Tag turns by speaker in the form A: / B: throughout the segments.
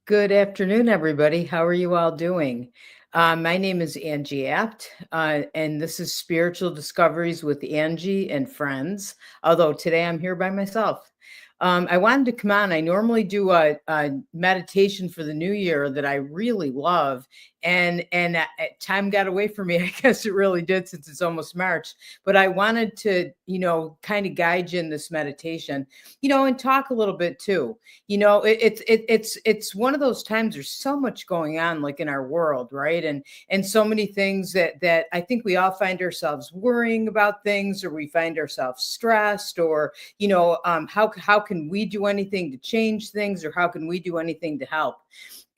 A: Good afternoon, everybody. How are you all doing? My name is Angie Apt, and this is Spiritual Discoveries with Angie and Friends. Although today I'm here by myself. I wanted to come on. I normally do a meditation for the new year that I really love, and time got away from me. I guess it really did since it's almost March. But I wanted to, kind of guide you in this meditation, and talk a little bit too. It's one of those times. There's so much going on, like in our world, right? And so many things that I think we all find ourselves worrying about things, or we find ourselves stressed, or how can we do anything to change things, or how can we do anything to help?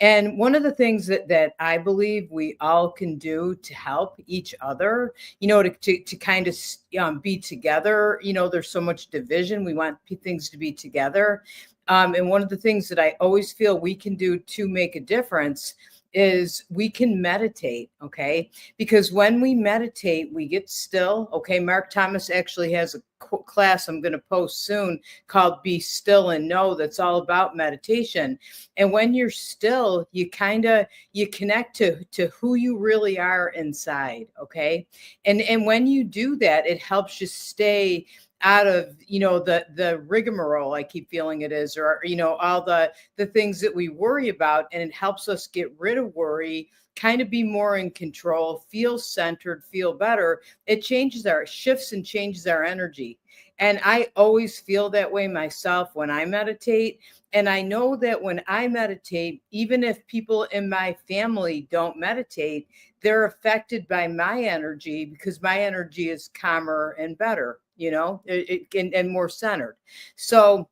A: And one of the things that I believe we all can do to help each other, to kind of be together. There's so much division. We want things to be together. And one of the things that I always feel we can do to make a difference is we can meditate, okay? Because when we meditate, we get still, okay? Mark Thomas actually has a class I'm going to post soon called Be Still and Know, that's all about meditation. And when you're still, you connect to who you really are inside, okay? And when you do that, it helps you stay out of the rigmarole, I keep feeling it is, or all the things that we worry about, and it helps us get rid of worry, kind of be more in control, feel centered, feel better. It changes our shifts and changes our energy. And I always feel that way myself when I meditate. And I know that when I meditate, even if people in my family don't meditate, they're affected by my energy, because my energy is calmer and better, and more centered. So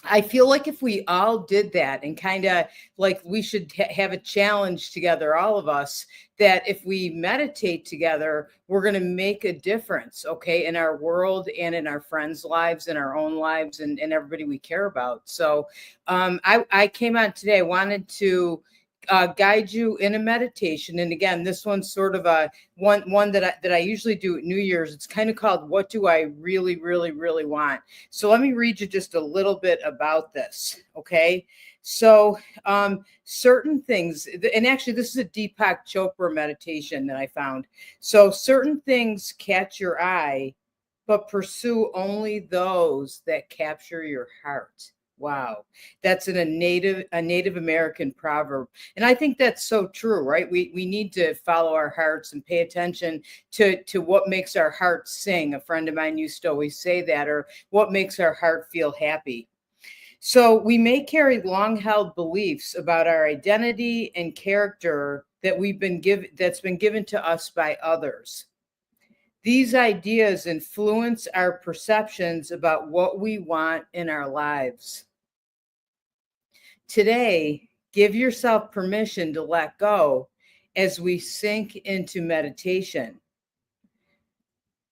A: I feel like if we all did that, and kind of like we should have a challenge together, all of us, that if we meditate together, we're going to make a difference, okay, in our world and in our friends' lives, in our own lives, and everybody we care about. So I came on today. I wanted to guide you in a meditation. And again, this one's sort of a one that I usually do at New Year's. It's kind of called "What Do I Really, Really, Really Want?" So let me read you just a little bit about this, okay? So certain things, and actually this is a Deepak Chopra meditation that I found. So certain things catch your eye, but pursue only those that capture your heart. Wow. That's in a Native American proverb. And I think that's so true, right? We need to follow our hearts and pay attention to what makes our heart sing. A friend of mine used to always say that, or what makes our heart feel happy. So we may carry long held beliefs about our identity and character that's been given to us by others. These ideas influence our perceptions about what we want in our lives. Today, give yourself permission to let go as we sink into meditation.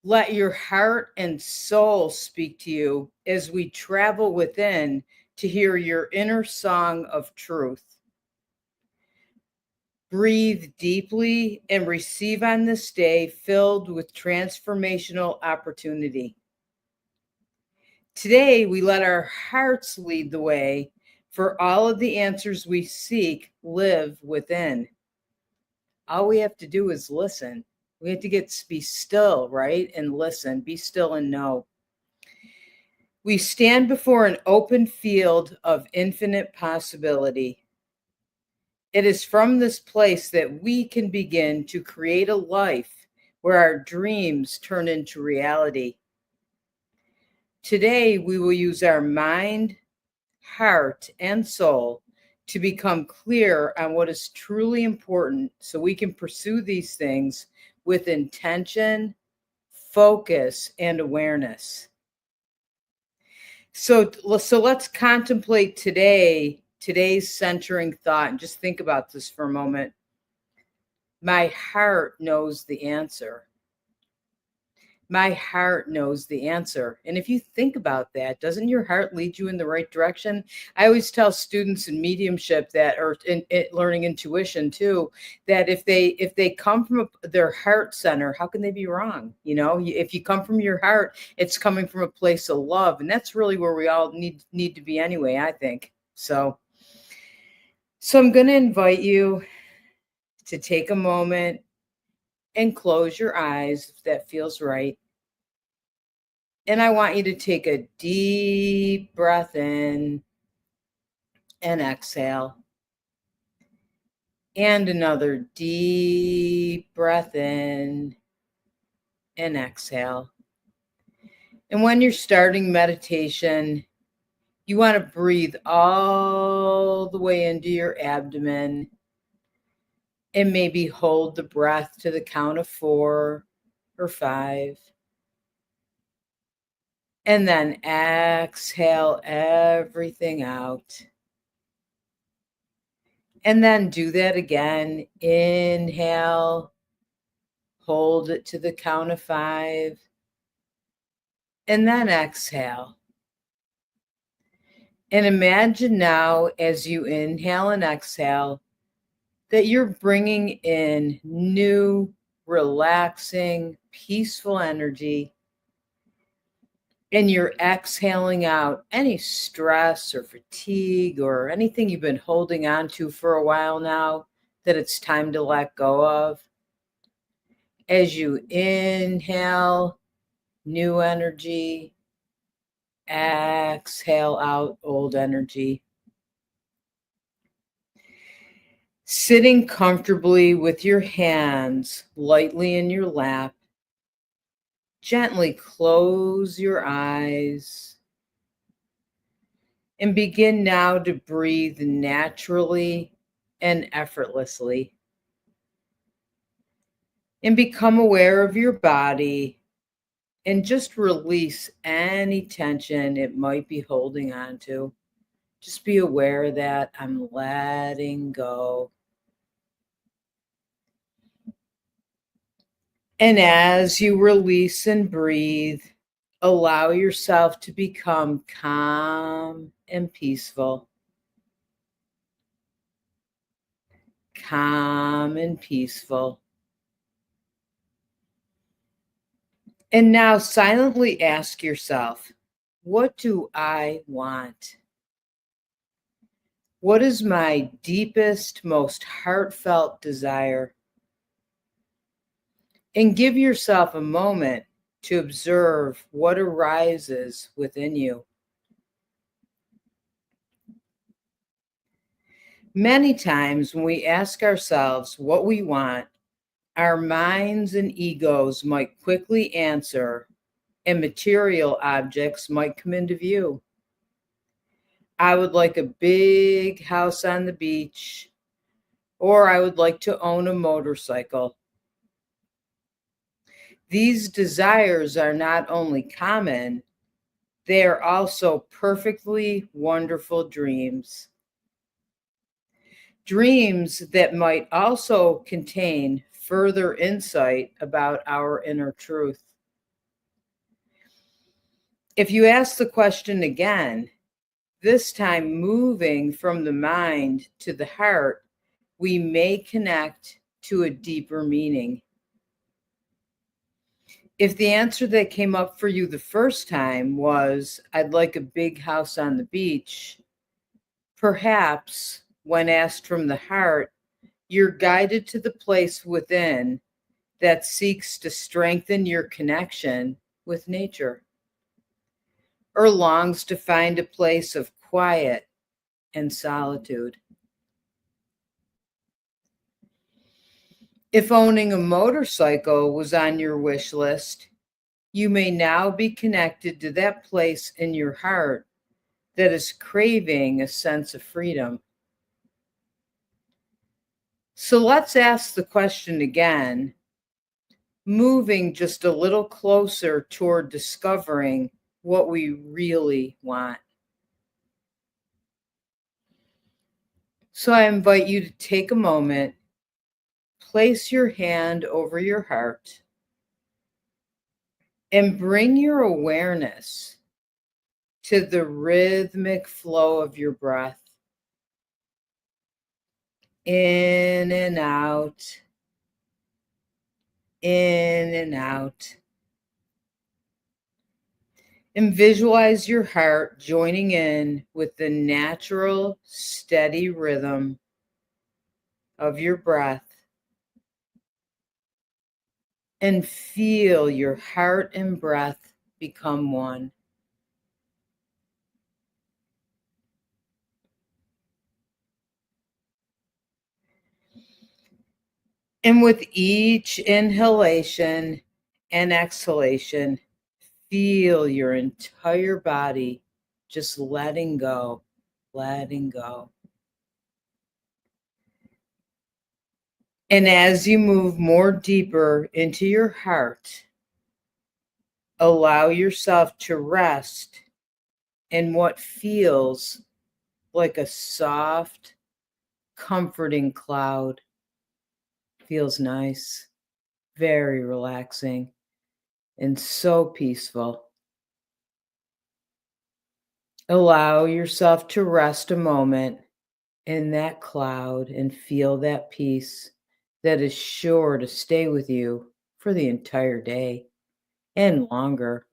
A: Let your heart and soul speak to you as we travel within to hear your inner song of truth. Breathe deeply and receive on this day filled with transformational opportunity. Today, we let our hearts lead the way, for all of the answers we seek live within. All we have to do is listen. We have to be still, right? And listen, be still and know. We stand before an open field of infinite possibility. It is from this place that we can begin to create a life where our dreams turn into reality. Today, we will use our mind, heart, and soul to become clear on what is truly important, so we can pursue these things with intention, focus, and awareness. So let's contemplate today's centering thought, and just think about this for a moment. My heart knows the answer. My heart knows the answer. And if you think about that, doesn't your heart lead you in the right direction? I always tell students in mediumship that, or in learning intuition too, that if they come from their heart center, how can they be wrong? If you come from your heart, it's coming from a place of love, and that's really where we all need to be anyway, I think. So So I'm going to invite you to take a moment and close your eyes if that feels right. And I want you to take a deep breath in and exhale. And another deep breath in and exhale. And when you're starting meditation, you want to breathe all the way into your abdomen and maybe hold the breath to the count of 4 or 5. And then exhale everything out. And then do that again. Inhale, hold it to the count of 5. And then exhale. And imagine now as you inhale and exhale that you're bringing in new, relaxing, peaceful energy. And you're exhaling out any stress or fatigue or anything you've been holding on to for a while now that it's time to let go of. As you inhale new energy, exhale out old energy. Sitting comfortably with your hands lightly in your lap, gently close your eyes and begin now to breathe naturally and effortlessly. And become aware of your body and just release any tension it might be holding on to. Just be aware that I'm letting go. And as you release and breathe, allow yourself to become calm and peaceful. Calm and peaceful. And now silently ask yourself, what do I want? What is my deepest, most heartfelt desire? And give yourself a moment to observe what arises within you. Many times when we ask ourselves what we want, our minds and egos might quickly answer, and material objects might come into view. I would like a big house on the beach, or I would like to own a motorcycle. These desires are not only common, they are also perfectly wonderful dreams. Dreams that might also contain further insight about our inner truth. If you ask the question again, this time moving from the mind to the heart, we may connect to a deeper meaning. If the answer that came up for you the first time was, I'd like a big house on the beach, perhaps when asked from the heart, you're guided to the place within that seeks to strengthen your connection with nature, or longs to find a place of quiet and solitude. If owning a motorcycle was on your wish list, you may now be connected to that place in your heart that is craving a sense of freedom. So let's ask the question again, moving just a little closer toward discovering what we really want. So I invite you to take a moment, place your hand over your heart, and bring your awareness to the rhythmic flow of your breath. In and out, in and out. And visualize your heart joining in with the natural, steady rhythm of your breath and feel your heart and breath become one. And with each inhalation and exhalation, feel your entire body just letting go, letting go. And as you move more deeper into your heart, allow yourself to rest in what feels like a soft, comforting cloud. Feels nice, very relaxing, and so peaceful. Allow yourself to rest a moment in that cloud and feel that peace that is sure to stay with you for the entire day and longer.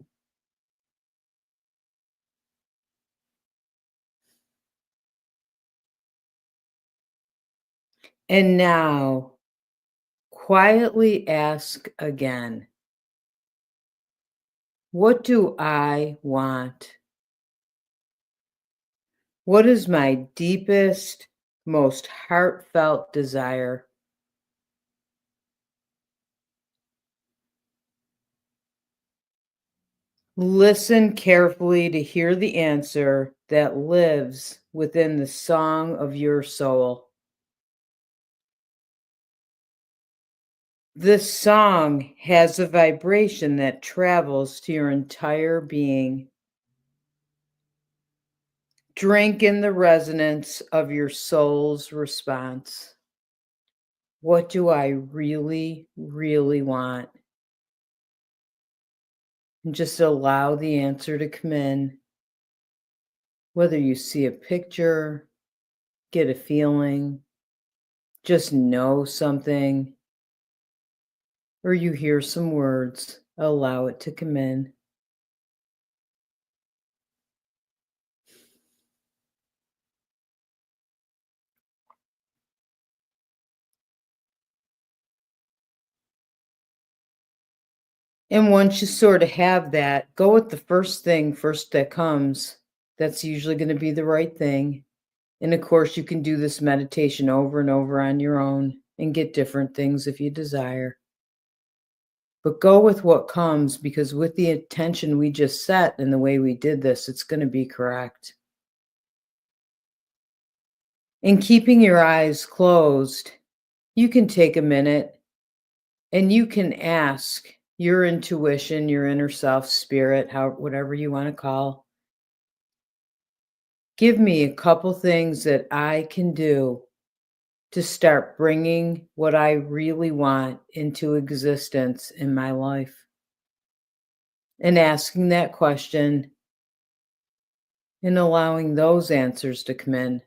A: And now, quietly ask again, what do I want? What is my deepest, most heartfelt desire? Listen carefully to hear the answer that lives within the song of your soul. This song has a vibration that travels to your entire being. Drink in the resonance of your soul's response. What do I really, really want? And just allow the answer to come in. Whether you see a picture, get a feeling, just know something, or you hear some words, allow it to come in. And once you sort of have that, go with the first thing first that comes. That's usually going to be the right thing. And of course, you can do this meditation over and over on your own and get different things if you desire. But go with what comes because with the intention we just set and the way we did this, it's going to be correct. And keeping your eyes closed, you can take a minute and you can ask your intuition, your inner self, spirit, how whatever you want to call. Give me a couple things that I can do to start bringing what I really want into existence in my life. And asking that question and allowing those answers to come in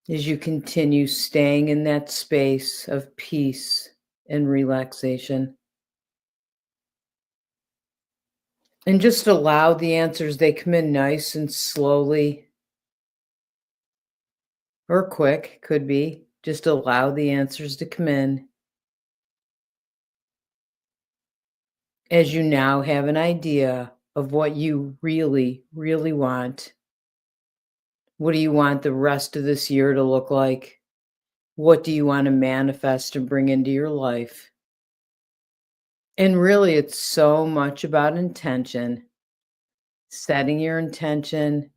A: as you continue staying in that space of peace and relaxation. And just allow the answers, they come in nice and slowly or quick, could be. Just allow the answers to come in as you now have an idea of what you really, really want. What do you want the rest of this year to look like? What do you want to manifest and bring into your life? And really, it's so much about intention, setting your intention,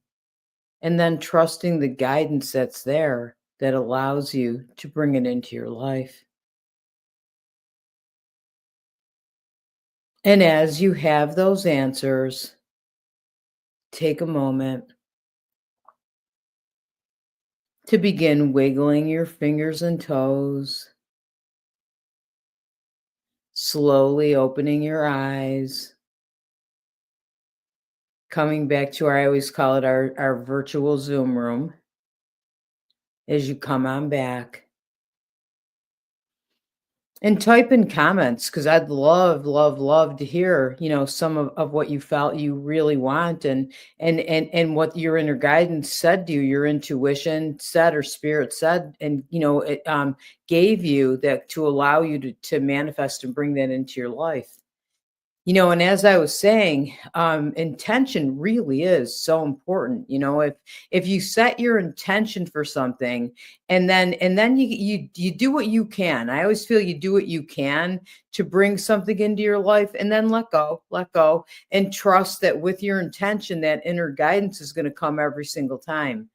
A: and then trusting the guidance that's there that allows you to bring it into your life. And as you have those answers, take a moment to begin wiggling your fingers and toes, slowly opening your eyes, coming back to our, I always call it our virtual Zoom room. As you come on back, And type in comments because I'd love, love, love to hear, some of what you felt you really want and what your inner guidance said to you, your intuition said or spirit said, and it gave you that to allow you to manifest and bring that into your life. And as I was saying, intention really is so important. If you set your intention for something, and then you do what you can. I always feel you do what you can to bring something into your life, and then let go, and trust that with your intention, that inner guidance is going to come every single time.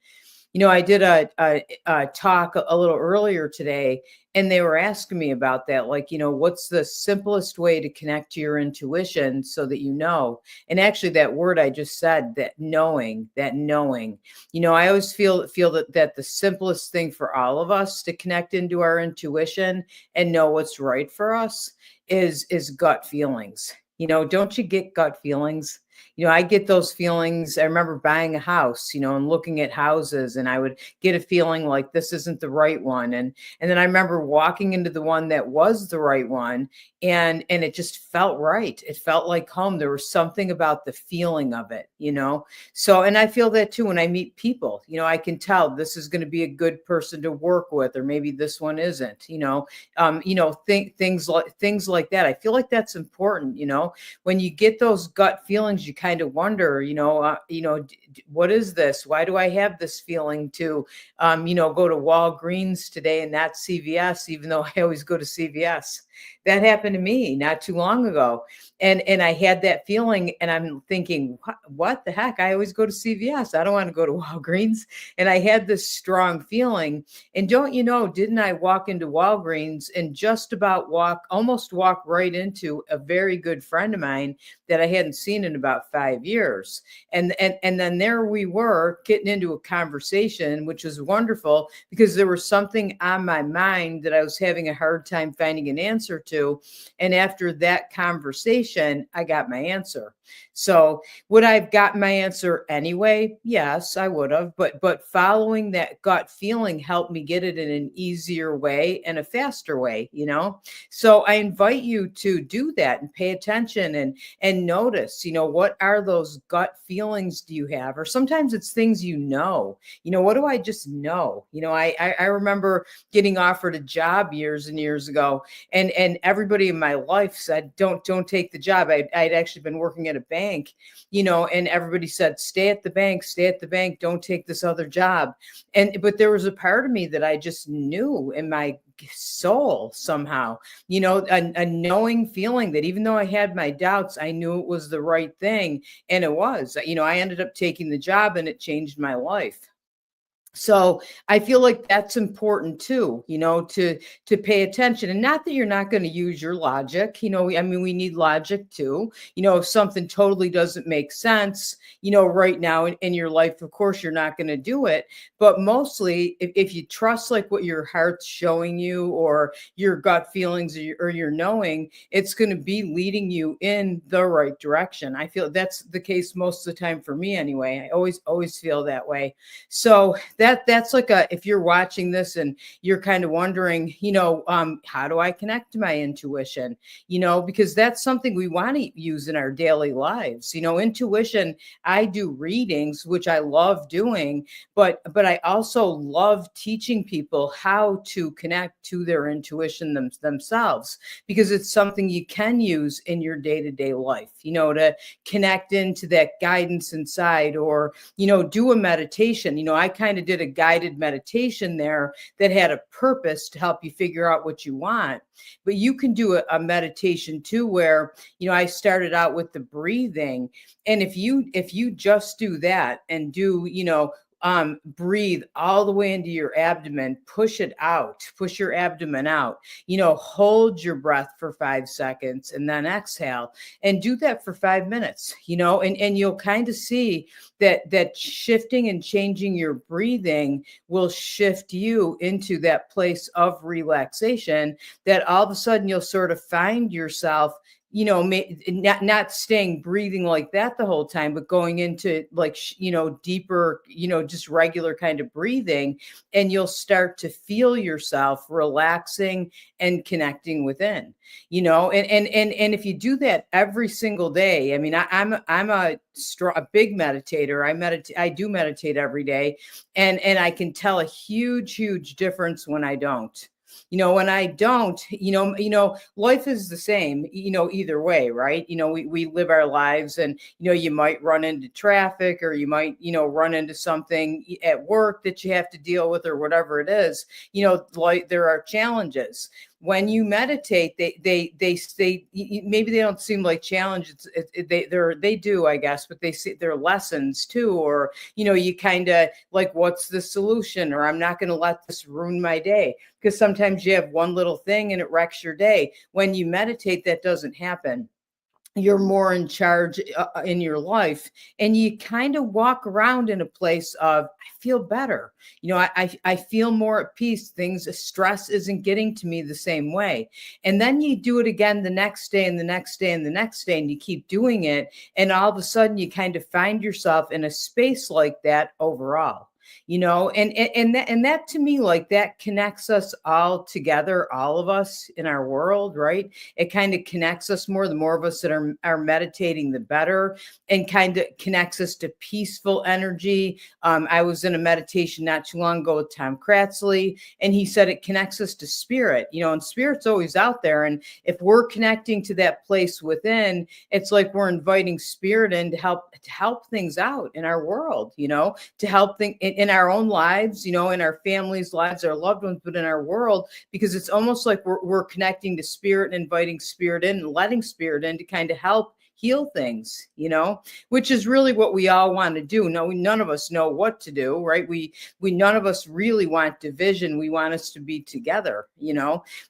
A: I did a talk a little earlier today, and they were asking me about that. Like, what's the simplest way to connect to your intuition so that you know? And actually, that word I just said, that knowing. I always feel that the simplest thing for all of us to connect into our intuition and know what's right for us is gut feelings. Don't you get gut feelings? I get those feelings. I remember buying a house, and looking at houses, and I would get a feeling like this isn't the right one. And then I remember walking into the one that was the right one, and it just felt right. It felt like home. There was something about the feeling of it. So, and I feel that too when I meet people. I can tell this is going to be a good person to work with, or maybe this one isn't. Things like that. I feel like that's important. When you get those gut feelings, you kind of wonder, what is this? Why do I have this feeling to, go to Walgreens today and not CVS, even though I always go to CVS? That happened to me not too long ago. And I had that feeling, and I'm thinking, what the heck? I always go to CVS. I don't want to go to Walgreens. And I had this strong feeling. And don't you know, didn't I walk into Walgreens and just about almost walk right into a very good friend of mine that I hadn't seen in about 5 years. And then there we were getting into a conversation, which was wonderful because there was something on my mind that I was having a hard time finding an answer to. And after that conversation, I got my answer. So would I have gotten my answer anyway? Yes, I would have. But following that gut feeling helped me get it in an easier way and a faster way. So I invite you to do that and pay attention and notice, what are those gut feelings do you have? Or sometimes it's things what do I just know? I remember getting offered a job years and years ago, and everybody in my life said, don't take the job. I'd actually been working at a bank, and everybody said, stay at the bank, don't take this other job. But there was a part of me that I just knew in my soul somehow, a knowing feeling that even though I had my doubts, I knew it was the right thing. And it was, I ended up taking the job, and it changed my life. So I feel like that's important too, to pay attention, and not that you're not going to use your logic. I mean, we need logic too. If something totally doesn't make sense, right now in your life, of course, you're not going to do it. But mostly, if you trust like what your heart's showing you, or your gut feelings, or your knowing, it's going to be leading you in the right direction. I feel that's the case most of the time for me anyway. I always feel that way. So that's like if you're watching this and you're kind of wondering, how do I connect to my intuition? Because that's something we want to use in our daily lives. Intuition, I do readings, which I love doing, but I also love teaching people how to connect to their intuition themselves, because it's something you can use in your day-to-day life, to connect into that guidance inside, or, do a meditation. I kind of did a guided meditation there that had a purpose to help you figure out what you want. But you can do a meditation too, where, I started out with the breathing. And if you just do that and do, breathe all the way into your abdomen, push your abdomen out, hold your breath for 5 seconds and then exhale, and do that for 5 minutes, and you'll kind of see that shifting and changing your breathing will shift you into that place of relaxation, that all of a sudden you'll sort of find yourself not staying breathing like that the whole time, but going into like deeper, just regular kind of breathing, and you'll start to feel yourself relaxing and connecting within. And if you do that every single day, I mean, I'm a big meditator. I do meditate every day, and I can tell a huge difference when I don't. When I don't, life is the same, either way, right? We live our lives, and, you might run into traffic, or you might, run into something at work that you have to deal with, or whatever it is. Like, there are challenges. When you meditate, maybe they don't seem like challenges. They do, I guess, but they're lessons too. Or, you kind of like, what's the solution? Or, I'm not going to let this ruin my day. Because sometimes you have one little thing and it wrecks your day. When you meditate, that doesn't happen. You're more in charge in your life, and you kind of walk around in a place of, I feel better. I feel more at peace. Stress isn't getting to me the same way. And then you do it again the next day, and the next day, and the next day, and you keep doing it, and all of a sudden you kind of find yourself in a space like that overall. And that to me, like, that connects us all together, all of us in our world, right? It kind of connects us more. The more of us that are meditating, the better, and kind of connects us to peaceful energy. I was in a meditation not too long ago with Tom Kratzley, and he said it connects us to spirit, and spirit's always out there. And if we're connecting to that place within, it's like we're inviting spirit in to help things out in our world, to help things in our own lives, in our families' lives, our loved ones, but in our world, because it's almost like we're connecting to spirit and inviting spirit in and letting spirit in to kind of help heal things, which is really what we all want to do. No, none of us know what to do, right? We none of us really want division. We want us to be together,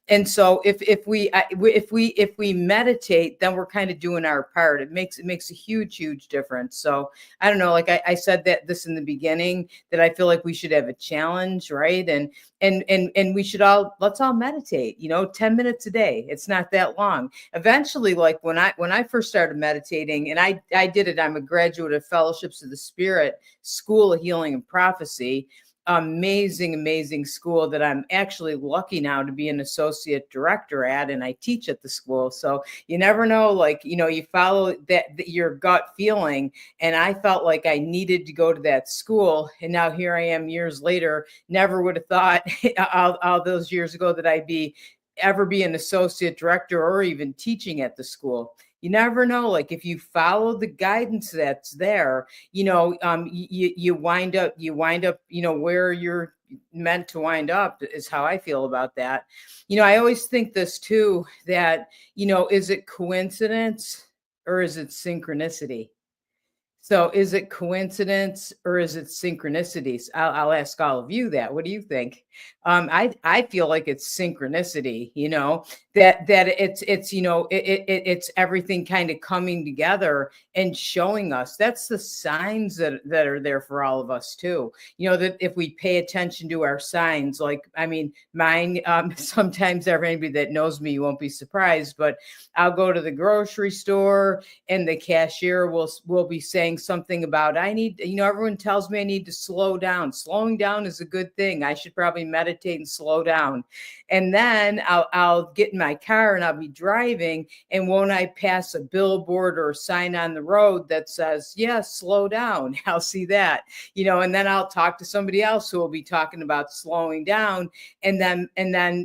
A: And so if we meditate, then we're kind of doing our part. It makes a huge difference. So I don't know, like I said that this in the beginning, that I feel like we should have a challenge, right? And we should let's all meditate, 10 minutes a day. It's not that long. Eventually, like when I first started meditating, and I did it, I'm a graduate of Fellowships of the Spirit School of Healing and Prophecy. Amazing school that I'm actually lucky now to be an associate director at, and I teach at the school. So you never know, like, you follow that your gut feeling. And I felt like I needed to go to that school, and now here I am years later. Never would have thought all those years ago that I'd ever be an associate director or even teaching at the school. You never know, like, if you follow the guidance that's there, you wind up, where you're meant to wind up, is how I feel about that. I always think this too, that, is it coincidence or is it synchronicity? So is it coincidence or is it synchronicities? I'll ask all of you that. What do you think? I feel like it's synchronicity, that it's everything kind of coming together and showing us. That's the signs that are there for all of us too. That if we pay attention to our signs, like, I mean, mine, sometimes everybody that knows me, you won't be surprised, but I'll go to the grocery store, and the cashier will be saying something about, I need, everyone tells me I need to slow down. Slowing down is a good thing. I should probably meditate and slow down. And then I'll get in my car and I'll be driving, and won't I pass a billboard or a sign on the road that says, yeah, slow down? I'll see that, and then I'll talk to somebody else who will be talking about slowing down. And then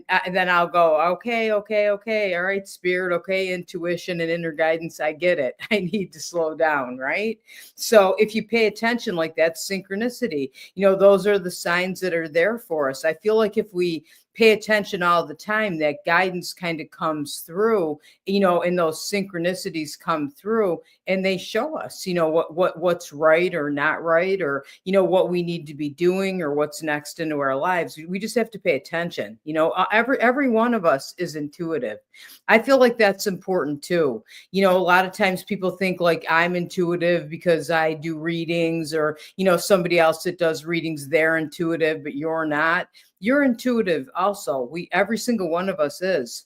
A: I'll go, okay. All right, spirit. Okay. Intuition and inner guidance. I get it. I need to slow down. Right. So if you pay attention, like, that's synchronicity, those are the signs that are there for us. I feel like if we pay attention all the time, that guidance kind of comes through, and those synchronicities come through, and they show us, what's right or not right, or, what we need to be doing, or what's next into our lives. We just have to pay attention. Every one of us is intuitive. I feel like that's important too. A lot of times people think like I'm intuitive because I do readings, or, somebody else that does readings, they're intuitive, but you're not. You're intuitive also. Every single one of us is.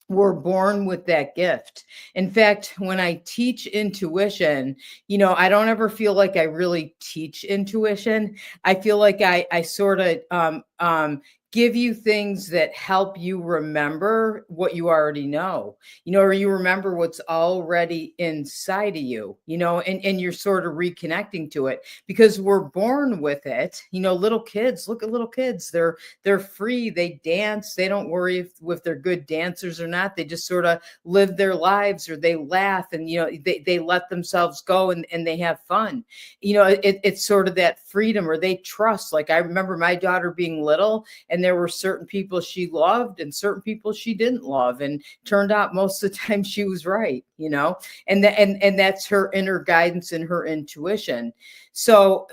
A: we're born with that gift. In fact, when I teach intuition, I don't ever feel like I really teach intuition. I feel like I sort of give you things that help you remember what you already know, or you remember what's already inside of you, and you're sort of reconnecting to it because we're born with it. Little kids, look at little kids. They're free. They dance. They don't worry if they're good dancers or not. They just sort of live their lives, or they laugh, and they let themselves go, and they have fun. It's sort of that freedom, or they trust. Like, I remember my daughter being little, and there were certain people she loved and certain people she didn't love, and turned out most of the time she was right. And that's her inner guidance and her intuition. So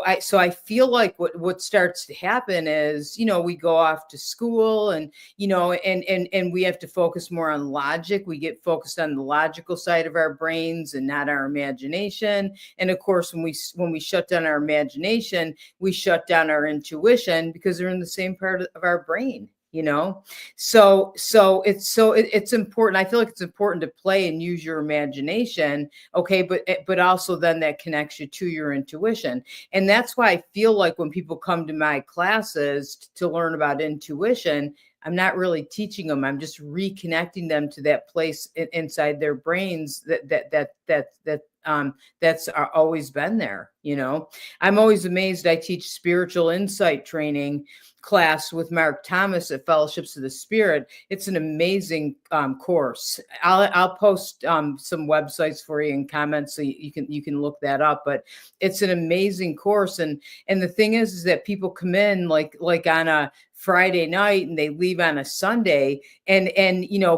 A: I feel like what starts to happen is, we go off to school, and and we have to focus more on logic. We get focused on the logical side of our brains and not our imagination. And of course, when we shut down our imagination, we shut down our intuition, because they're in the same part of our brain. So it's important. I feel like it's important to play and use your imagination. Okay, but also then that connects you to your intuition. And that's why I feel like when people come to my classes to learn about intuition, I'm not really teaching them. I'm just reconnecting them to that place inside their brains that's always been there. I'm always amazed. I teach spiritual insight training class with Mark Thomas at Fellowships of the Spirit. It's an amazing course. I'll post some websites for you in comments, so you can look that up. But it's an amazing course, and the thing is that people come in like on a Friday night, and they leave on a Sunday, and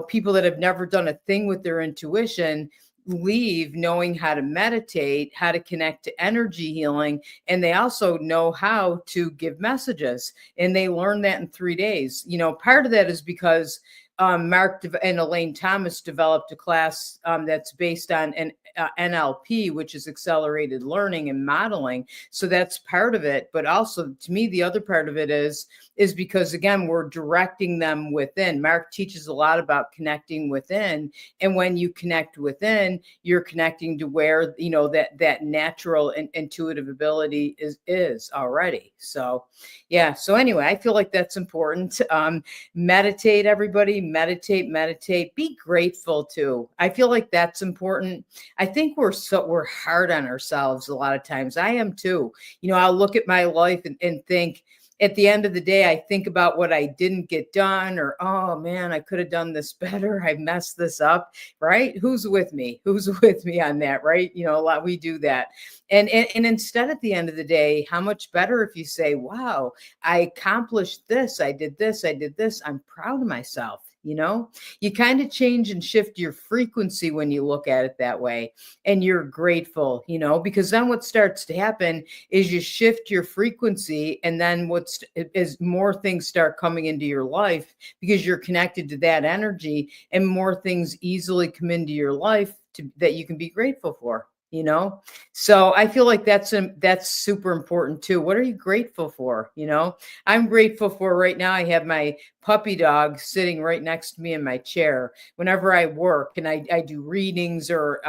A: people that have never done a thing with their intuition leave knowing how to meditate, how to connect to energy healing, and they also know how to give messages. And they learn that in 3 days. Part of that is because Mark and Elaine Thomas developed a class that's based on an NLP, which is accelerated learning and modeling. So that's part of it. But also, to me, the other part of it is because, again, we're directing them within. Mark teaches a lot about connecting within. And when you connect within, you're connecting to where, that natural and intuitive ability is already. So, yeah. So anyway, I feel like that's important. Meditate, everybody. Meditate. Be grateful too. I feel like that's important. I think we're hard on ourselves a lot of times. I am too. I'll look at my life and think, at the end of the day, I think about what I didn't get done, or, oh man, I could have done this better. I messed this up, right? Who's with me? Who's with me on that, right? A lot, we do that. And instead, at the end of the day, how much better if you say, wow, I accomplished this. I did this. I'm proud of myself. You kind of change and shift your frequency when you look at it that way, and you're grateful, because then what starts to happen is you shift your frequency, and then is more things start coming into your life because you're connected to that energy, and more things easily come into your life that you can be grateful for. So I feel like that's super important too. What are you grateful for? I'm grateful for, right now, I have my puppy dog sitting right next to me in my chair. Whenever I work and I do readings, or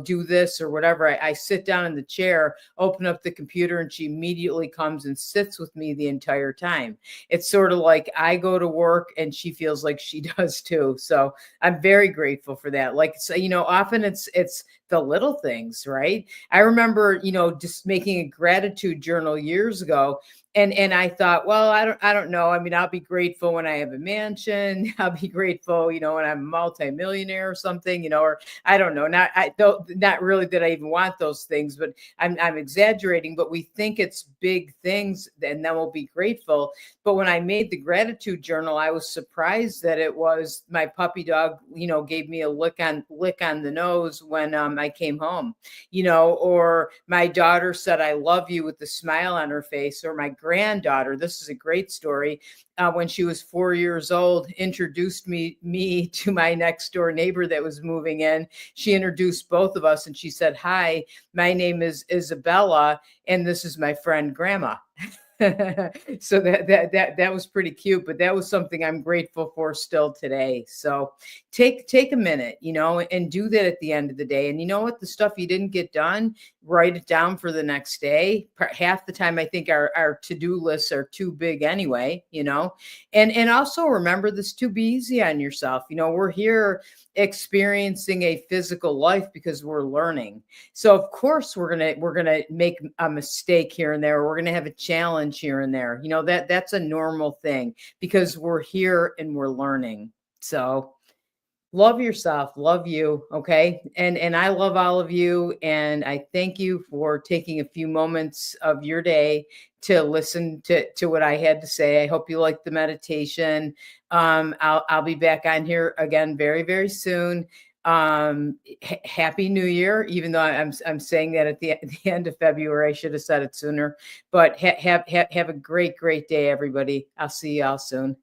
A: do this or whatever, I sit down in the chair, open up the computer, and she immediately comes and sits with me the entire time. It's sort of like I go to work and she feels like she does too. So I'm very grateful for that. Like, so, often it's the little things, right? I remember, just making a gratitude journal years ago. And I thought, well, I don't know. I mean, I'll be grateful when I have a mansion. I'll be grateful, when I'm a multimillionaire or something, or I don't know. Not really that I even want those things, but I'm exaggerating. But we think it's big things, and then we'll be grateful. But when I made the gratitude journal, I was surprised that it was my puppy dog, gave me a lick on the nose when I came home, or my daughter said, "I love you," with a smile on her face, or my granddaughter, this is a great story, when she was 4 years old, introduced me to my next door neighbor that was moving in. She introduced both of us, and she said, "Hi, my name is Isabella, and this is my friend Grandma." So that was pretty cute, but that was something I'm grateful for still today. So take a minute, and do that at the end of the day. And you know what? The stuff you didn't get done, write it down for the next day. Half the time I think our to-do lists are too big anyway, And also remember this, to be easy on yourself. We're here experiencing a physical life because we're learning. So of course we're gonna make a mistake here and there. We're gonna have a challenge here and there. That's a normal thing because we're here and we're learning. So love yourself, love you, okay? And I love all of you, and I thank you for taking a few moments of your day to listen to what I had to say. I hope you liked the meditation. I'll be back on here again very, very soon. Happy New Year, even though I'm saying that at the end of February. I should have said it sooner. But have a great, great day, everybody. I'll see y'all soon.